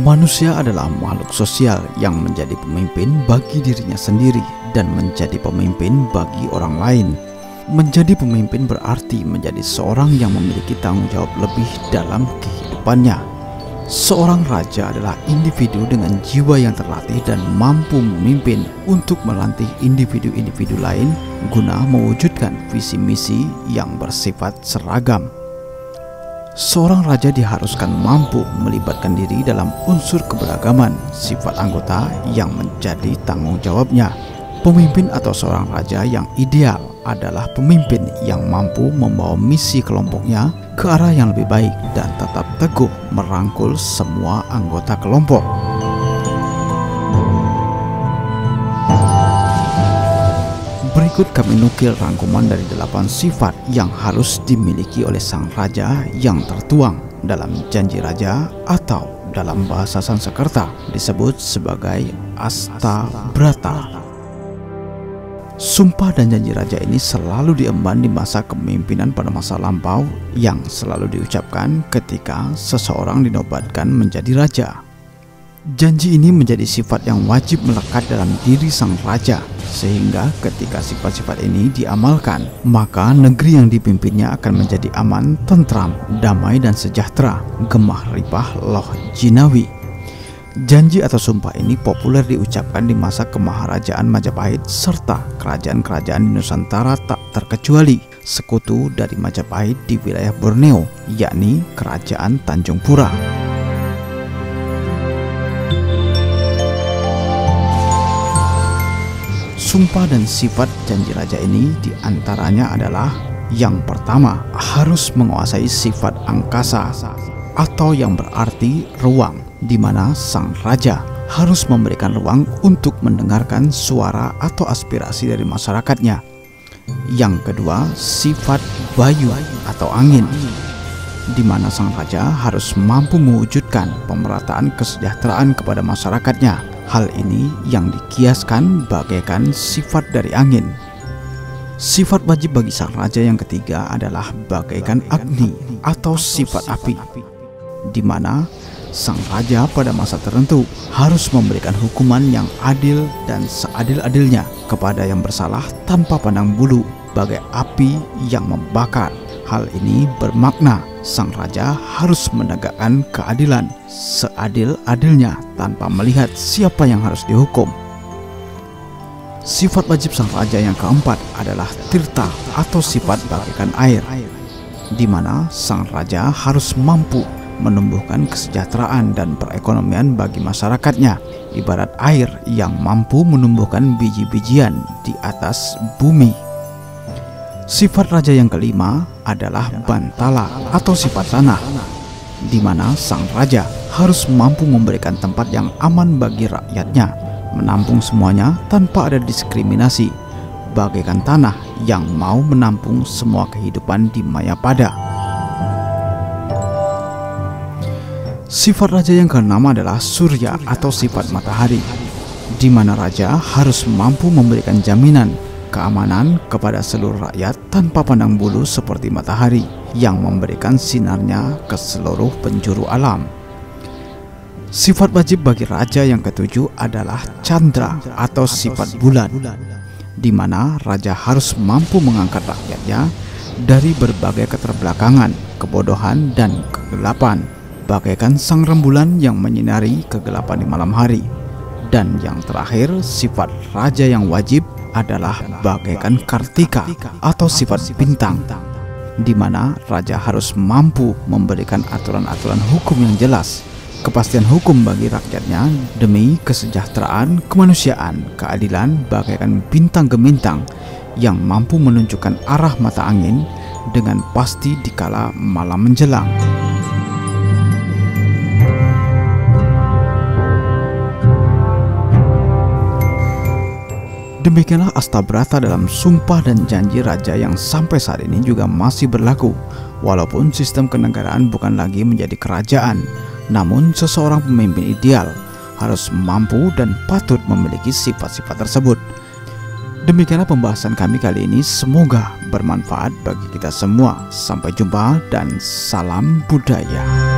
Manusia adalah makhluk sosial yang menjadi pemimpin bagi dirinya sendiri dan menjadi pemimpin bagi orang lain. Menjadi pemimpin berarti menjadi seorang yang memiliki tanggung jawab lebih dalam kehidupannya. Seorang raja adalah individu dengan jiwa yang terlatih dan mampu memimpin untuk melatih individu-individu lain guna mewujudkan visi misi yang bersifat seragam. Seorang raja diharuskan mampu melibatkan diri dalam unsur keberagaman sifat anggota yang menjadi tanggung jawabnya. Pemimpin atau seorang raja yang ideal adalah pemimpin yang mampu membawa misi kelompoknya ke arah yang lebih baik dan tetap teguh merangkul semua anggota kelompok. Berikut kami nukil rangkuman dari 8 sifat yang harus dimiliki oleh sang raja yang tertuang dalam janji raja atau dalam bahasa Sanskerta disebut sebagai Astabrata. Sumpah dan janji raja ini selalu diemban di masa kepemimpinan pada masa lampau yang selalu diucapkan ketika seseorang dinobatkan menjadi raja. Janji ini menjadi sifat yang wajib melekat dalam diri sang raja, sehingga ketika sifat-sifat ini diamalkan, maka negeri yang dipimpinnya akan menjadi aman, tentram, damai dan sejahtera, gemah ripah loh jinawi. Janji atau sumpah ini populer diucapkan di masa kemaharajaan Majapahit serta kerajaan-kerajaan di Nusantara tak terkecuali sekutu dari Majapahit di wilayah Borneo, yakni Kerajaan Tanjung Pura. Sumpah dan sifat janji raja ini diantaranya adalah: yang pertama, harus menguasai sifat angkasa atau yang berarti ruang, di mana sang raja harus memberikan ruang untuk mendengarkan suara atau aspirasi dari masyarakatnya. Yang kedua, sifat bayu atau angin, di mana sang raja harus mampu mewujudkan pemerataan kesejahteraan kepada masyarakatnya. Hal ini yang dikiaskan bagaikan sifat dari angin. Sifat wajib bagi sang raja yang ketiga adalah bagaikan Agni atau sifat api, di mana sang raja pada masa tertentu harus memberikan hukuman yang adil dan seadil-adilnya kepada yang bersalah tanpa pandang bulu, bagai api yang membakar. Hal ini bermakna sang raja harus menegakkan keadilan seadil-adilnya tanpa melihat siapa yang harus dihukum. Sifat wajib sang raja yang keempat adalah tirta atau sifat bagaikan air, di mana sang raja harus mampu menumbuhkan kesejahteraan dan perekonomian bagi masyarakatnya, ibarat air yang mampu menumbuhkan biji-bijian di atas bumi. Sifat raja yang kelima adalah Bantala atau sifat tanah, di mana sang raja harus mampu memberikan tempat yang aman bagi rakyatnya, menampung semuanya tanpa ada diskriminasi, bagaikan tanah yang mau menampung semua kehidupan di Mayapada. Sifat raja yang keenam adalah Surya atau sifat matahari, di mana raja harus mampu memberikan jaminan keamanan kepada seluruh rakyat tanpa pandang bulu seperti matahari yang memberikan sinarnya ke seluruh penjuru alam. Sifat wajib bagi raja yang ketujuh adalah Chandra atau sifat bulan, di mana raja harus mampu mengangkat rakyatnya dari berbagai keterbelakangan, kebodohan, dan kegelapan, bagaikan sang rembulan yang menyinari kegelapan di malam hari. Dan yang terakhir, sifat raja yang wajib adalah bagaikan Kartika atau sifat bintang, di mana raja harus mampu memberikan aturan-aturan hukum yang jelas, kepastian hukum bagi rakyatnya demi kesejahteraan, kemanusiaan, keadilan, bagaikan bintang gemintang yang mampu menunjukkan arah mata angin dengan pasti dikala malam menjelang. Demikianlah Astabrata dalam sumpah dan janji raja yang sampai saat ini juga masih berlaku. Walaupun sistem kenegaraan bukan lagi menjadi kerajaan, namun seseorang pemimpin ideal harus mampu dan patut memiliki sifat-sifat tersebut. Demikianlah pembahasan kami kali ini, semoga bermanfaat bagi kita semua. Sampai jumpa dan salam budaya.